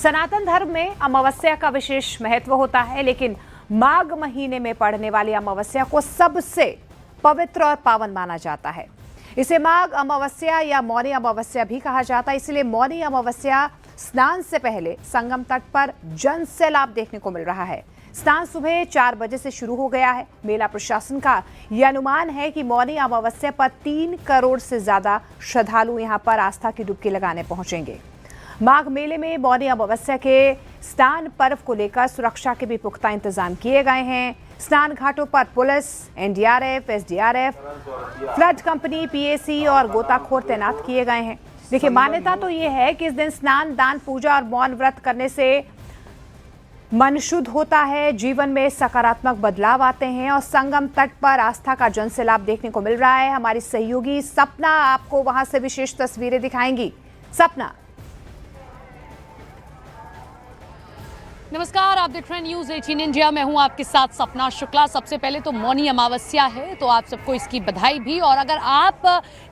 सनातन धर्म में अमावस्या का विशेष महत्व होता है, लेकिन माघ महीने में पड़ने वाली अमावस्या को सबसे पवित्र और पावन माना जाता है। इसे माघ अमावस्या या मौनी अमावस्या भी कहा जाता है। इसलिए मौनी अमावस्या स्नान से पहले संगम तट पर जन सैलाब देखने को मिल रहा है। स्नान सुबह 4 बजे से शुरू हो गया है। मेला प्रशासन का यह अनुमान है कि मौनी अमावस्या पर 3 करोड़ से ज्यादा श्रद्धालु यहां पर आस्था की डुबकी लगाने पहुंचेंगे। माघ मेले में मौनी अमावस्या के स्नान पर्व को लेकर सुरक्षा के भी पुख्ता इंतजाम किए गए हैं। स्नान घाटों पर police, NDRF, SDRF, flood company, PAC और गोताखोर तैनात किए गए हैं। देखिए, मान्यता तो ये है कि इस दिन स्नान, दान, पूजा और मौन व्रत करने से मन शुद्ध होता है, जीवन में सकारात्मक बदलाव आते हैं और संगम तट पर आस्था का जन सैलाब देखने को मिल रहा है। हमारी सहयोगी सपना आपको वहां से विशेष तस्वीरें दिखाएंगी। सपना। नमस्कार, आप देख रहे हैं न्यूज़ 18 इंडिया। मैं हूं आपके साथ सपना शुक्ला। सबसे पहले तो मौनी अमावस्या है, तो आप सबको इसकी बधाई भी। और अगर आप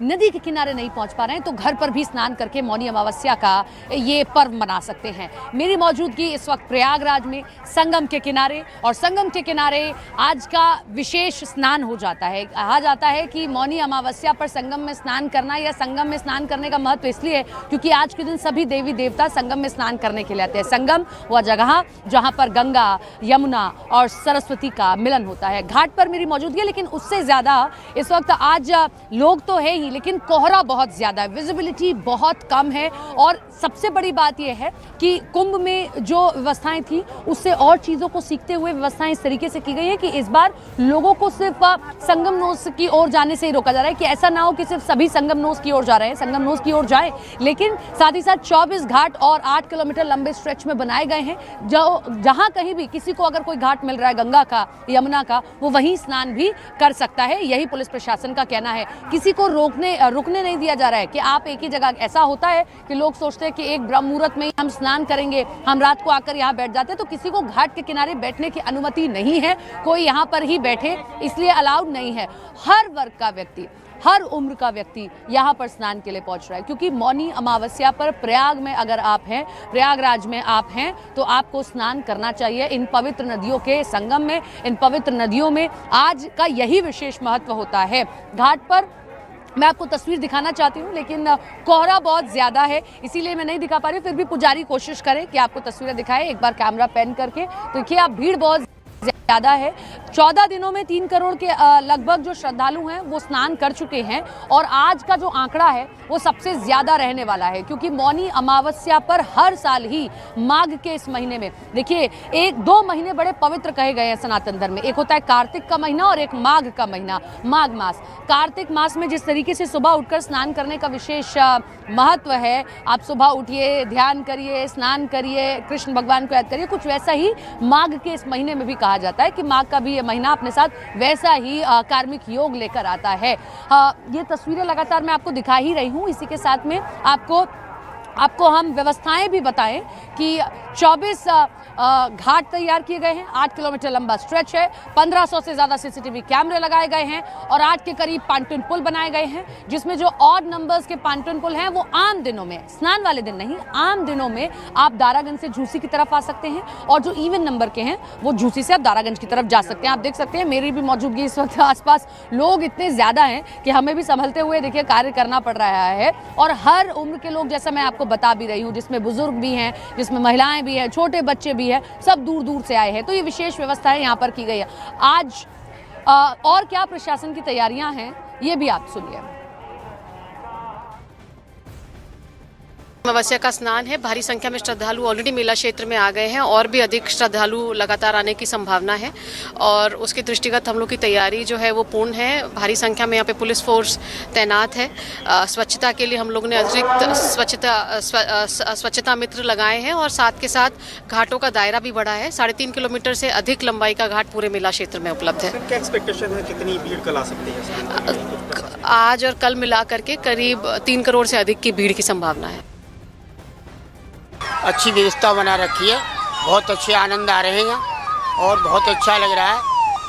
नदी के किनारे नहीं पहुंच पा रहे हैं तो घर पर भी स्नान करके मौनी अमावस्या का ये पर्व मना सकते हैं। मेरी मौजूदगी इस वक्त प्रयागराज में संगम के किनारे, और संगम के किनारे आज का विशेष स्नान हो जाता है। कहा जाता है कि मौनी अमावस्या पर संगम में स्नान करना या संगम में स्नान करने का महत्व इसलिए है क्योंकि आज के दिन सभी देवी देवता संगम में स्नान करने के लिए आते हैं। संगम वह जगह जहां पर गंगा, यमुना और सरस्वती का मिलन होता है। घाट पर मेरी मौजूदगी है, लेकिन उससे ज़्यादा इस वक्त आज लोग तो है ही, लेकिन कोहरा बहुत ज़्यादा है, विजिबिलिटी बहुत कम है। और सबसे बड़ी बात यह है कि कुंभ में जो व्यवस्थाएं थी उससे और चीज़ों को सीखते हुए व्यवस्थाएं इस तरीके से की गई है कि इस बार लोगों को सिर्फ संगम नोस की ओर जाने से ही रोका जा रहा है कि ऐसा ना हो कि सिर्फ सभी संगम नोस की ओर जा रहे हैं, संगम नोस की ओर जाए, लेकिन साथ ही साथ 24 घाट और 8 किलोमीटर लंबे स्ट्रेच में बनाए गए हैं। जहां कहीं भी किसी को अगर कोई घाट मिल रहा है गंगा का, यमुना का, वो वहीं स्नान भी कर सकता है। यही पुलिस प्रशासन का कहना है। किसी को रुकने नहीं दिया जा रहा है कि आप एक ही जगह। ऐसा होता है कि लोग सोचते हैं कि एक ब्रह्म मुहूर्त में ही हम स्नान करेंगे, हम रात को आकर यहाँ बैठ जाते हैं, तो किसी को घाट के किनारे बैठने की अनुमति नहीं है। कोई यहाँ पर ही बैठे इसलिए अलाउड नहीं है। हर वर्ग का व्यक्ति, हर उम्र का व्यक्ति यहाँ पर स्नान के लिए पहुँच रहा है, क्योंकि मौनी अमावस्या पर प्रयाग में अगर आप हैं, प्रयागराज में आप हैं, तो आपको स्नान करना चाहिए इन पवित्र नदियों के संगम में। इन पवित्र नदियों में आज का यही विशेष महत्व होता है। घाट पर मैं आपको तस्वीर दिखाना चाहती हूँ, लेकिन कोहरा बहुत ज़्यादा है, इसीलिए मैं नहीं दिखा पा रही हूँ। फिर भी पुजारी कोशिश करें कि आपको तस्वीरें दिखाएं। एक बार कैमरा पैन करके तो देखिए आप, भीड़ बहुत ज़्यादा है। 14 दिनों में 3 करोड़ के लगभग जो श्रद्धालु हैं वो स्नान कर चुके हैं, और आज का जो आंकड़ा है वो सबसे ज़्यादा रहने वाला है, क्योंकि मौनी अमावस्या पर हर साल ही माघ के इस महीने में, देखिए 1-2 महीने बड़े पवित्र कहे गए हैं सनातन धर्म में। एक होता है कार्तिक का महीना और एक माघ का महीना, माघ मास। कार्तिक मास में जिस तरीके से सुबह उठकर स्नान करने का विशेष महत्व है, आप सुबह उठिए, ध्यान करिए, स्नान करिए, कृष्ण भगवान को याद करिए, कुछ वैसा ही माघ के इस महीने में भी कहा जाता है कि माघ का भी ये महीना अपने साथ वैसा ही कार्मिक योग लेकर आता है। ये तस्वीरें लगातार मैं आपको दिखा ही रही हूँ। इसी के साथ में आपको हम व्यवस्थाएं भी बताएं कि 24 घाट तैयार किए गए हैं, 8 किलोमीटर लंबा स्ट्रेच है, 1500 से ज़्यादा सीसीटीवी कैमरे लगाए गए हैं, और 8 के करीब पांटून पुल बनाए गए हैं, जिसमें जो ऑड नंबर्स के पांटून पुल हैं वो आम दिनों में, स्नान वाले दिन नहीं, आम दिनों में आप दारागंज से झूसी की तरफ आ सकते हैं, और जो इवन नंबर के हैं वो झूसी से आप दारागंज की तरफ जा सकते हैं। आप देख सकते हैं मेरी भी मौजूदगी इस वक्त आसपास लोग इतने ज़्यादा हैं कि हमें भी संभलते हुए देखिए कार्य करना पड़ रहा है। और हर उम्र के लोग, जैसा मैं आपको बता भी रही हूँ, जिसमें बुजुर्ग भी हैं, जिसमें महिलाएं भी हैं, छोटे बच्चे भी हैं, सब दूर दूर से आए हैं। तो ये विशेष व्यवस्थाएं यहाँ पर की गई है आज। और क्या प्रशासन की तैयारियां हैं ये भी आप सुनिए। अमावस्या का स्नान है। भारी संख्या में श्रद्धालु ऑलरेडी मेला क्षेत्र में आ गए हैं, और भी अधिक श्रद्धालु लगातार आने की संभावना है, और उसके दृष्टिगत हम लोग की तैयारी जो है वो पूर्ण है। भारी संख्या में यहाँ पे पुलिस फोर्स तैनात है। स्वच्छता के लिए हम लोगों ने अतिरिक्त स्वच्छता मित्र लगाए हैं, और साथ के साथ घाटों का दायरा भी बढ़ा है। 3.5 किलोमीटर से अधिक लंबाई का घाट पूरे मेला क्षेत्र में उपलब्ध है। क्या एक्सपेक्टेशन है, कितनी भीड़ कल आ सकती है? आज और कल मिला करके करीब 3 करोड़ से अधिक की भीड़ की संभावना है। अच्छी व्यवस्था बना रखी है, बहुत अच्छे आनंद आ रहे हैं और बहुत अच्छा लग रहा है।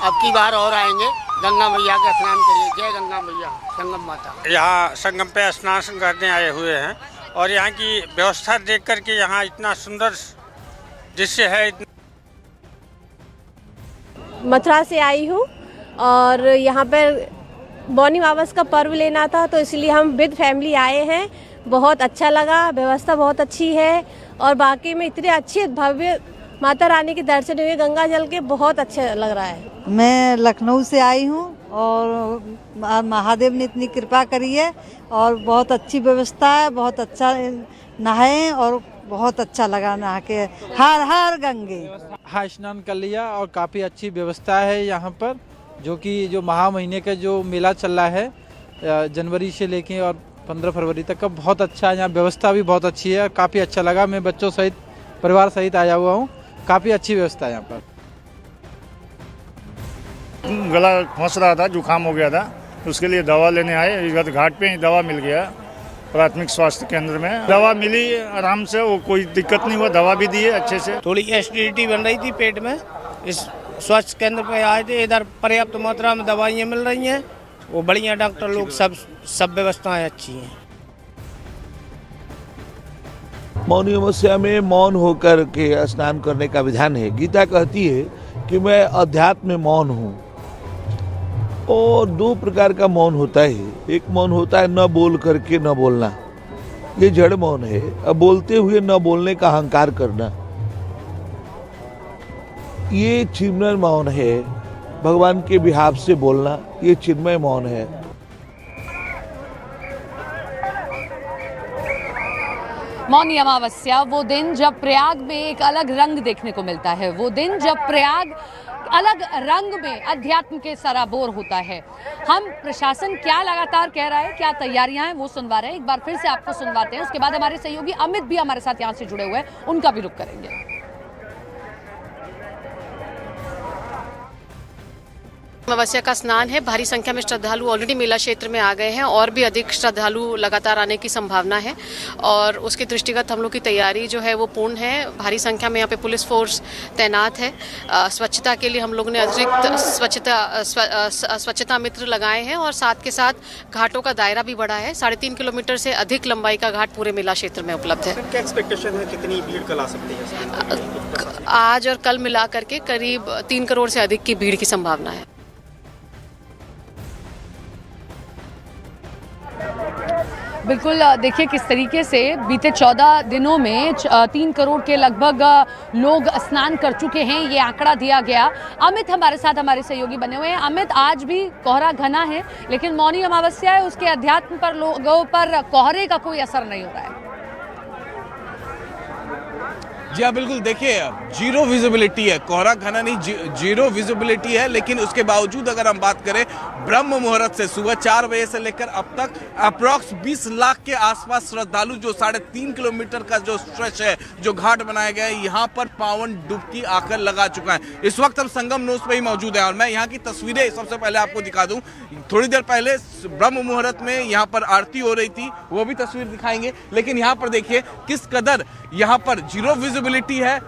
अब की बार और आएंगे। गंगा मैया का स्नान करिए। जय गंगा मैया, संगम माता। यहाँ संगम पे स्नान करने आए हुए हैं और यहाँ की व्यवस्था देख करके यहाँ इतना सुंदर दृश्य है। मथुरा से आई हूँ और यहाँ पर मौनी अमावस का पर्व लेना था, तो इसलिए हम विद फैमिली आए हैं। बहुत अच्छा लगा, व्यवस्था बहुत अच्छी है और बाकी में इतने अच्छे भव्य माता रानी के दर्शन हुए गंगा जल के, बहुत अच्छा लग रहा है। मैं लखनऊ से आई हूँ और महादेव ने इतनी कृपा करी है और बहुत अच्छी व्यवस्था है, बहुत अच्छा नहाए और बहुत अच्छा लगा नहा के। हर हर गंगे। हाँ, स्नान कर लिया और काफ़ी अच्छी व्यवस्था है यहाँ पर, जो कि जो महा महीने का जो मेला चल रहा है जनवरी से लेके और 15 फरवरी तक का, बहुत अच्छा है यहाँ, व्यवस्था भी बहुत अच्छी है। काफ़ी अच्छा लगा, मैं बच्चों सहित परिवार सहित आया हुआ हूँ, काफ़ी अच्छी व्यवस्था है यहाँ पर। गला फंस रहा था, जुकाम हो गया था, उसके लिए दवा लेने आए। इधर घाट पे ही दवा मिल गया, प्राथमिक स्वास्थ्य केंद्र में दवा मिली आराम से, वो कोई दिक्कत नहीं हुआ, दवा भी दी है अच्छे से। थोड़ी एसिडिटी बन रही थी पेट में, इस स्वास्थ्य केंद्र पे आए थे। इधर पर्याप्त मात्रा में दवाइयाँ मिल रही हैं, वो बढ़िया डॉक्टर लोग, सब व्यवस्थाएं अच्छी हैं। मौनी अमावस्या में मौन होकर के स्नान करने का विधान है। गीता कहती है कि मैं अध्यात्म में मौन हूँ, और दो प्रकार का मौन होता है। एक मौन होता है न बोल करके न बोलना, ये जड़ मौन है। अब बोलते हुए न बोलने का अहंकार करना, ये चिन्मय मौन है। भगवान के बिहाफ से बोलना, ये चिन्मय मौन है। मौनी अमावस्या वो दिन जब प्रयाग में एक अलग रंग देखने को मिलता है, वो दिन जब प्रयाग अलग रंग में अध्यात्म के सराबोर होता है। हम प्रशासन क्या लगातार कह रहा है, क्या तैयारियां हैं, वो सुनवा रहे हैं। एक बार फिर से आपको सुनवाते हैं, उसके बाद हमारे सहयोगी अमित भी हमारे साथ यहाँ से जुड़े हुए हैं, उनका भी रुख करेंगे। अमावस्या का स्नान है, भारी संख्या में श्रद्धालु ऑलरेडी मेला क्षेत्र में आ गए हैं और भी अधिक श्रद्धालु लगातार आने की संभावना है और उसके दृष्टिगत हम लोग की तैयारी जो है वो पूर्ण है। भारी संख्या में यहाँ पे पुलिस फोर्स तैनात है। स्वच्छता के लिए हम लोग ने अतिरिक्त स्वच्छता मित्र लगाए हैं और साथ के साथ घाटों का दायरा भी बढ़ा है। 3.5 किलोमीटर से अधिक लंबाई का घाट पूरे मेला क्षेत्र में उपलब्ध है। क्या एक्सपेक्टेशन है, कितनी भीड़ कल आ सकती है? आज और कल मिला करके करीब 3 करोड़ से अधिक की भीड़ की संभावना है। बिल्कुल, देखिए किस तरीके से बीते 14 दिनों में 3 करोड़ के लगभग लोग स्नान कर चुके हैं, ये आंकड़ा दिया गया। अमित हमारे साथ, हमारे सहयोगी बने हुए हैं। अमित, आज भी कोहरा घना है, लेकिन मौनी अमावस्या है, उसके अध्यात्म पर लोगों पर कोहरे का कोई असर नहीं हो रहा है। जी हाँ, बिल्कुल। देखिए, जीरो विजिबिलिटी है, कोहरा घना नहीं, जीरो विजिबिलिटी है। लेकिन उसके बावजूद अगर हम बात करें, ब्रह्म मुहूर्त से सुबह 4 बजे से लेकर अब तक अप्रॉक्स 20 लाख के आसपास श्रद्धालु जो 3.5 किलोमीटर का जो स्ट्रेच है, जो घाट बनाया गया है, यहाँ पर पावन डुबकी आकर लगा चुका है। इस वक्त हम संगम नोस पे ही मौजूद है और मैं यहाँ की तस्वीरें सबसे पहले आपको दिखा दूं। थोड़ी देर पहले ब्रह्म मुहूर्त में यहाँ पर आरती हो रही थी, वो भी तस्वीर दिखाएंगे। लेकिन यहाँ पर देखिए किस कदर यहाँ पर जीरो विजिबिलिटी है।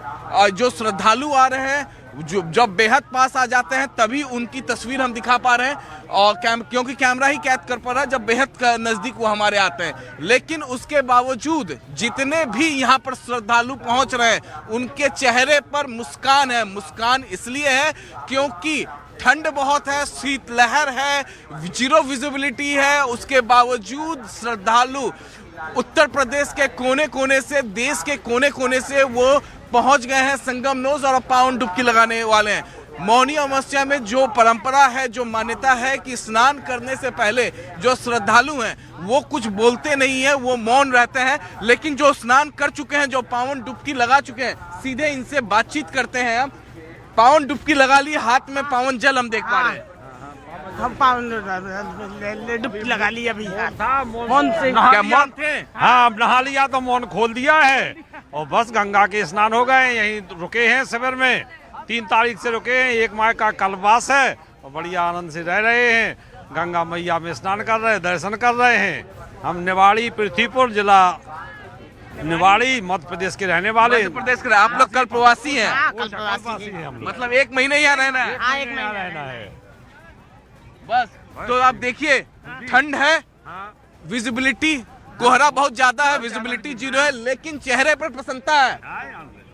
जो श्रद्धालु आ रहे हैं, जो जब बेहद पास आ जाते हैं तभी उनकी तस्वीर हम दिखा पा रहे हैं और क्योंकि कैमरा ही कैद कर पा रहा है जब बेहद नजदीक वो हमारे आते हैं। लेकिन उसके बावजूद जितने भी यहाँ पर श्रद्धालु पहुंच रहे हैं, उनके चेहरे पर मुस्कान है। मुस्कान इसलिए है क्योंकि ठंड बहुत है, शीतलहर है, जीरो विजिबिलिटी है। उसके बावजूद श्रद्धालु उत्तर प्रदेश के कोने कोने से, देश के कोने कोने से वो पहुंच गए हैं संगम नोस और पावन डुबकी लगाने वाले हैं। मौनी अमावस्या में जो परंपरा है, जो मान्यता है कि स्नान करने से पहले जो श्रद्धालु हैं वो कुछ बोलते नहीं है, वो मौन रहते हैं। लेकिन जो स्नान कर चुके हैं, जो पावन डुबकी लगा चुके हैं, सीधे इनसे बातचीत करते हैं हम। पावन डुबकी लगा ली, हाथ में पावन जल हम देख पा रहे हैं। हम पावन डुबकी लगा ली अभी। मौन से क्या मौन थे? हाँ, अब नहा लिया तो मौन खोल दिया है और बस गंगा के स्नान हो गए। यहीं रुके हैं शिविर में, 3 तारीख से रुके हैं। 1 माह का कल्पवास है और बढ़िया आनंद से रह रहे हैं। गंगा मैया में स्नान कर रहे हैं, दर्शन कर रहे हैं। हम निवाड़ी पृथ्वीपुर जिला, निवाड़ी मध्य प्रदेश के रहने वाले। मध्य प्रदेश के, आप लोग कल प्रवासी हैं? हम मतलब 1 महीने यहाँ रहना है? हाँ, 1 महीना रहना है बस। तो आप देखिए, ठंड है, विजिबिलिटी कोहरा बहुत ज्यादा है, विजिबिलिटी 0 है, लेकिन चेहरे पर प्रसन्नता है,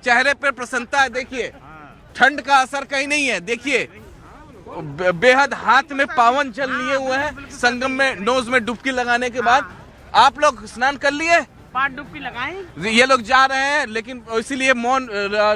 चेहरे पर प्रसन्नता है। देखिए ठंड का असर कहीं नहीं है। देखिए बेहद हाथ में पावन जल लिए हुए हैं। संगम में नोज में डुबकी लगाने के बाद आप लोग स्नान कर लिए, 5 डुबकी लगाएं। ये लोग जा रहे हैं लेकिन इसीलिए मौन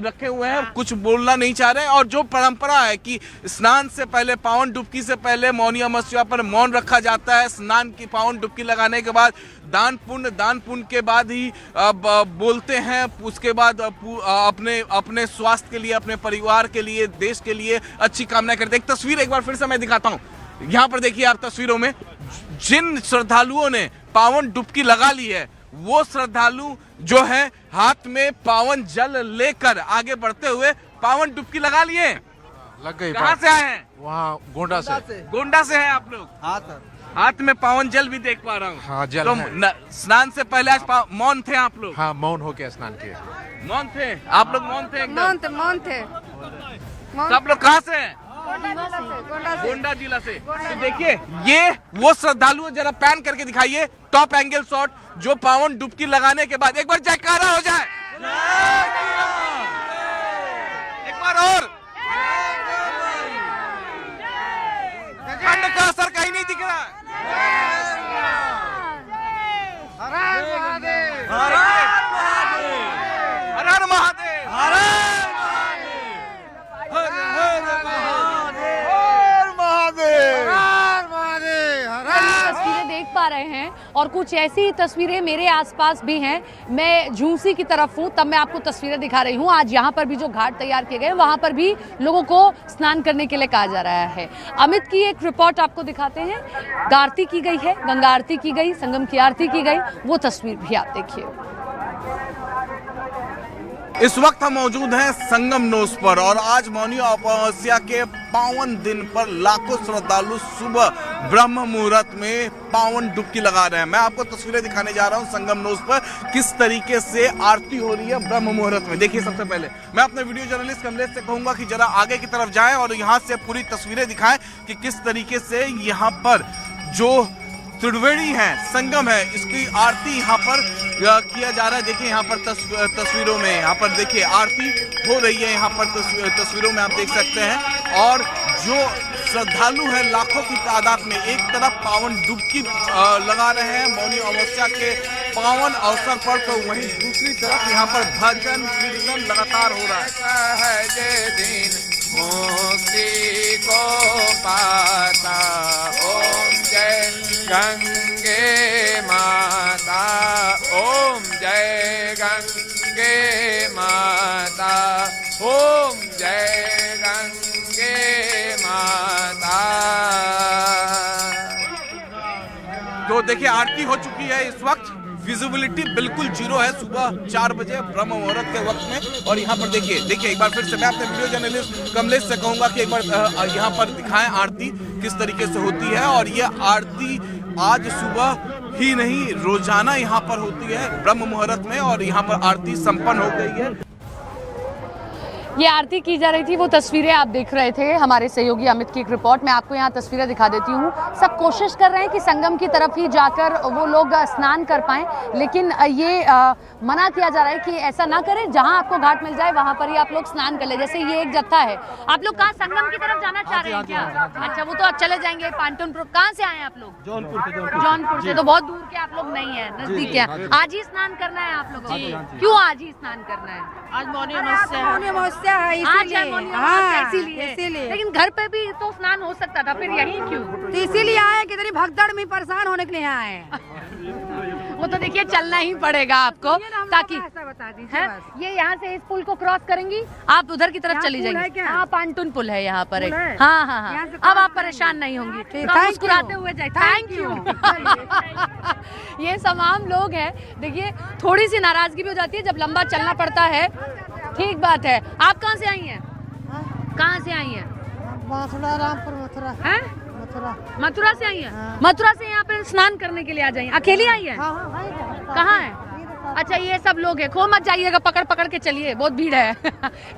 रखे हुए हैं, कुछ बोलना नहीं चाह रहे हैं। और जो परंपरा है कि स्नान से पहले, पावन डुबकी से पहले मौनी अमावस्या पर मौन रखा जाता है, स्नान की पावन डुबकी लगाने के बाद दान पुण्य के बाद ही बोलते हैं। उसके बाद अपने स्वास्थ्य के लिए, अपने परिवार के लिए, देश के लिए अच्छी कामना करते हैं। एक तस्वीर एक बार फिर से मैं दिखाता हूँ। यहाँ पर देखिए आप तस्वीरों में जिन श्रद्धालुओं ने पावन डुबकी लगा ली है, वो श्रद्धालु जो है हाथ में पावन जल लेकर आगे बढ़ते हुए पावन डुबकी लगा लिए। लग गई। कहाँ से आए हैं? वहाँ गोंडा से। गोंडा से हैं आप लोग? हाँ सर। हाथ में पावन जल भी देख पा रहा हूँ। हाँ जल तो है। स्नान से पहले आज मौन थे आप लोग? हाँ मौन होके स्नान किए। मौन थे आप लोग? मौन थे एकदम? मौन थे। सब लोग कहाँ से हैं? गोंडा जिला से। तो देखिए ये वो श्रद्धालु, जरा पैन करके दिखाइए टॉप एंगल शॉट, जो पावन डुबकी लगाने के बाद एक बार जयकारा हो जाए, एक बार और। ठंड का असर कहीं नहीं दिख रहा। हर हर महादेव। तस्वीरें देख पा रहे हैं और कुछ ऐसी तस्वीरें मेरे आसपास भी हैं। मैं झूंसी की तरफ हूं, तब मैं आपको तस्वीरें दिखा रही हूं। आज यहां पर भी जो घाट तैयार किए गए, वहां पर भी लोगों को स्नान करने के लिए कहा जा रहा है। अमित की एक रिपोर्ट आपको दिखाते हैं। आरती की गई है, गंगा आरती की गई, संगम की आरती की गई, वो तस्वीर भी आप देखिए। इस वक्त हम मौजूद हैं संगम नोस पर और आज मौनी अमावस्या के पावन दिन पर लाखों श्रद्धालु सुबह ब्रह्म मुहूर्त में पावन डुबकी लगा रहे हैं। मैं आपको तस्वीरें दिखाने जा रहा हूं संगम नोस पर किस तरीके से आरती हो रही है ब्रह्म मुहूर्त में। देखिए सबसे पहले मैं अपने वीडियो जर्नलिस्ट कमलेश से कहूंगा कि जरा आगे की तरफ जाएं और यहां से पूरी तस्वीरें दिखाएं कि किस तरीके से यहाँ पर जो त्रिवेणी है, संगम है, इसकी आरती यहाँ पर किया जा रहा है। देखिए यहाँ पर तस्वीरों में यहाँ पर देखिए आरती हो रही है। यहाँ पर तस्वीरों में आप देख सकते हैं। और जो श्रद्धालु हैं लाखों की तादाद में एक तरफ पावन डुबकी लगा रहे हैं मौनी अमावस्या के पावन अवसर पर, तो वहीं दूसरी तरफ यहाँ पर भजन कीर्तन लगातार हो रहा है। मुक्ति को पाता ओम जय गंगे माता, ओम जय गंगे माता, ओम जय गंगे माता। तो देखिए आरती हो चुकी है। इस वक्त विजिबिलिटी बिल्कुल 0 है सुबह 4 बजे ब्रह्म मुहूर्त के वक्त में। और यहाँ पर देखिए एक बार फिर से मैं अपने वीडियो जर्नलिस्ट कमलेश से कहूंगा कि एक बार यहाँ पर दिखाएं आरती किस तरीके से होती है। और ये आरती आज सुबह ही नहीं रोजाना यहाँ पर होती है ब्रह्म मुहूर्त में, और यहाँ पर आरती संपन्न हो गई है। ये आरती की जा रही थी, वो तस्वीरें आप देख रहे थे। हमारे सहयोगी अमित की एक रिपोर्ट, मैं आपको यहाँ तस्वीरें दिखा देती हूँ। सब कोशिश कर रहे हैं कि संगम की तरफ ही जाकर वो लोग स्नान कर पाएं, लेकिन ये मना किया जा रहा है कि ऐसा ना करें। जहाँ आपको घाट मिल जाए वहाँ पर ही आप लोग स्नान कर ले। जैसे ये एक जत्था है, आप लोग कहाँ संगम की तरफ जाना चाह रहे हैं क्या? अच्छा, वो तो चले जाएंगे पांटून। कहाँ से आए आप लोग? जौनपुर से। तो बहुत दूर के आप लोग नहीं है, नजदीक है। आज ही स्नान करना है आप लोगों को? क्यों आज ही स्नान करना है? आज मौनी अमावस्या है, इसीलिए। लेकिन घर पे भी तो स्नान हो सकता था, फिर यही क्यों? तो इसीलिए आए, कितनी भगदड़ में परेशान होने के लिए आए। वो तो देखिए चलना ही पड़ेगा आपको, ताकि है ये यहाँ से इस पुल को क्रॉस करेंगी, आप उधर की तरफ चली जाएंगी। हाँ, पांटून पुल है यहाँ पर एक। हाँ हाँ हाँ, अब आप परेशान नहीं होंगी, मुस्कुराते हुए जाए। Thank you. ये तमाम लोग हैं। देखिए थोड़ी सी नाराजगी भी हो जाती है जब लंबा चलना पड़ता है, ठीक बात है। आप कहाँ से आई हैं? कहाँ से आई हैं? रामपुर मथुरा। हैं? मथुरा से आई हैं? मथुरा से यहाँ पे स्नान करने के लिए आ जाइए। अकेली आई हैं? कहाँ है? अच्छा ये सब लोग हैं, खो मत जाइएगा, पकड़ पकड़ के चलिए, बहुत भीड़ है।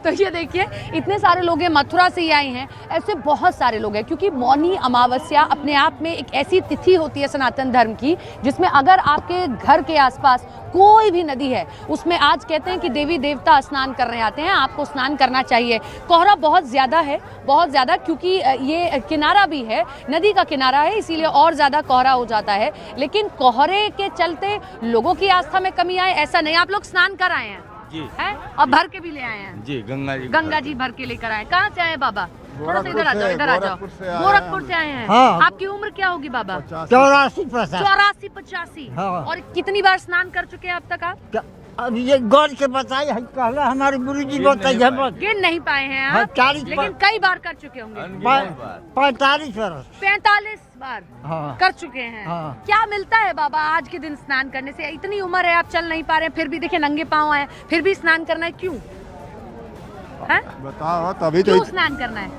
तो ये देखिए इतने सारे लोग हैं, मथुरा से ही आए हैं, ऐसे बहुत सारे लोग हैं, क्योंकि मौनी अमावस्या अपने आप में एक ऐसी तिथि होती है सनातन धर्म की, जिसमें अगर आपके घर के आसपास कोई भी नदी है, उसमें आज कहते हैं कि देवी देवता स्नान करने आते हैं, आपको स्नान करना चाहिए। कोहरा बहुत ज़्यादा है, बहुत ज़्यादा, क्योंकि ये किनारा भी है, नदी का किनारा है, इसीलिए और ज़्यादा कोहरा हो जाता है। लेकिन कोहरे के चलते लोगों की आस्था में कमी आए ऐसा नहीं। आप लोग स्नान कर आए हैं जी, हैं और भर के भी ले आए हैं जी, गंगा जी भर के लेकर आए। कहाँ से आए बाबा? थोड़ा सा इधर आ जाओ, इधर आ जाओ। गोरखपुर से आए हैं। हाँ। आपकी उम्र क्या होगी बाबा? 84-85। हाँ। और कितनी बार स्नान कर चुके हैं अब तक आप? अब ये गौर से बताइए, कहला हमारे गुरु जी बताइए। गिन नहीं पाए हैं हाँ, आप, 40 लेकिन कई बार कर चुके होंगे। 45 वर्ष। 45 बार हाँ। कर चुके हैं। हाँ। क्या मिलता है बाबा आज के दिन स्नान करने से? इतनी उम्र है, आप चल नहीं पा रहे हैं, फिर भी देखिए नंगे पाँव आए, फिर भी स्नान करना है, क्यों है? बताओ तभी क्यों स्नान करना है?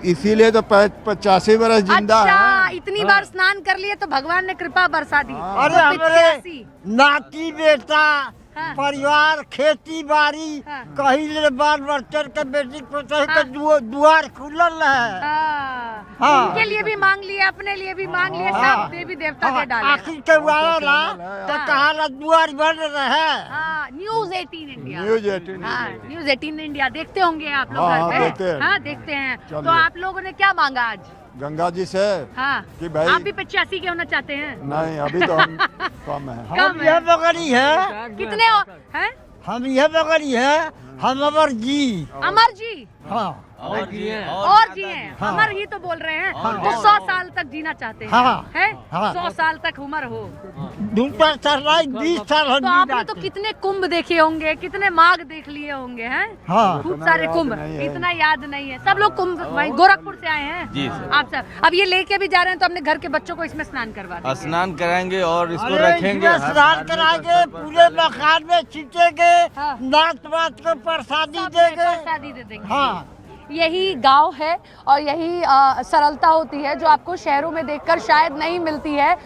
इसीलिए तो 85 वर्ष जिंदा अच्छा, है। इतनी बार स्नान कर लिए तो भगवान ने कृपा बरसा दी। अरे तो हमारे 85 नाती बेटा हाँ। परिवार खेती बाड़ी हाँ। कहीं ले बाल बच्चन के बेटी पोते के दुआर खुलल है। हाँ। उनके लिए भी मांग लिए, अपने लिए भी मांग लिए, हाँ। सब देवी देवता के डाले। आखिर के वाला तो कहा दुआर बन रहे। News 18 India. न्यूज़ 18 हाँ, न्यूज़ 18 इंडिया देखते होंगे आप लोग हाँ, घर पे? देखते हैं। हाँ, देखते हैं। चलिए। तो आप लोगों ने क्या मांगा आज? गंगा जी से हाँ, कि भाई आप भी 85 के होना चाहते हैं? नहीं, अभी तो हम कम है। कम हम यह बगड़ी है, कितने हैं? हम यह बगड़ी है, हम अमर जी। अमर जी हाँ। और जी हैं। हाँ। अमर ही तो बोल रहे हैं। हाँ। तो 100 साल तक जीना चाहते हैं। हाँ। हैं? हाँ। 100 साल तक उम्र हो। 20 साल हम तो आपने तो कितने कुंभ देखे होंगे, कितने माघ देख लिए होंगे, हैं? हाँ। खूब सारे कुंभ, इतना याद नहीं है। सब लोग कुंभ वहीं गोरखपुर से आए हैं जी सर। आप सब अब ये लेके भी जा रहे हैं, तो अपने घर के बच्चों को इसमें स्नान करवा देंगे। स्नान कराएंगे और इसको अरे रखेंगे। इसमें स्नान कराएंगे, पूरे मकान में छींटेंगे, हाँ। नाच वाच को प्रसादी सब देंगे। प्रसादी दे देंगे। हाँ। यही गांव है और यही सरलता होती है जो आपको शहरों में देखकर शायद नहीं मिलती है।